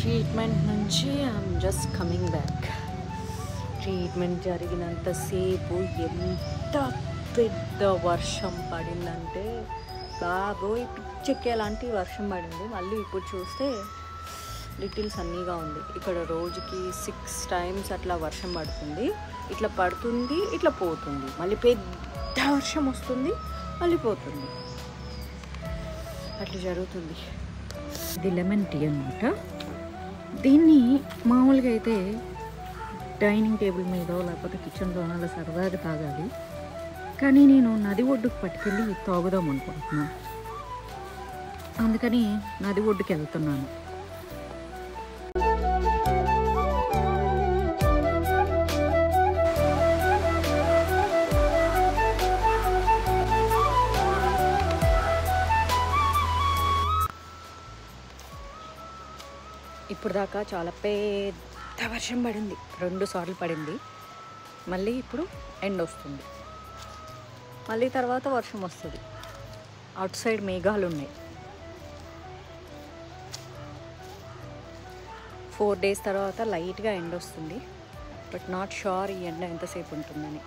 Treatment నుంచి I'm just coming back. Treatment జరిగినంతసేపు ఎంత పెద్ద వర్షం పడిందంటే బాబోయ్ పిచ్చెక్కేలాంటి వర్షం పడింది. మళ్ళీ ఇప్పుడు చూస్తే లిటిల్ సన్నీగా ఉంది. ఇక్కడ రోజుకి 6 times అట్లా వర్షం పడుతుంది. ఇట్లా పడుతుంది, ఇట్లా పోతుంది, మళ్ళీ పెద్ద వర్షం వస్తుంది, మళ్ళీ పోతుంది, అట్లా జరుగుతుంది. ఇది లెమన్ టీ అన్నమాట. దీన్ని మామూలుగా అయితే డైనింగ్ టేబుల్ మీద లేకపోతే కిచెన్లో అలా సరదాగా తాగాలి. కానీ నేను నది ఒడ్డుకు పట్టుకెళ్ళి తాగుదాం అనుకుంటున్నాను. అందుకని నది ఒడ్డుకి వెళ్తున్నాను. ఇప్పుడు దాకా చాలా పెద్ద వర్షం పడింది, 2 సార్లు పడింది. మళ్ళీ ఇప్పుడు ఎండ్ వస్తుంది, మళ్ళీ తర్వాత వర్షం వస్తుంది. అవుట్ సైడ్ మేఘాలు ఉన్నాయి. 4 days తర్వాత లైట్గా ఎండ్ వస్తుంది. బట్ నాట్ షూర్ ఈ ఎండ ఎంతసేపు ఉంటుందని.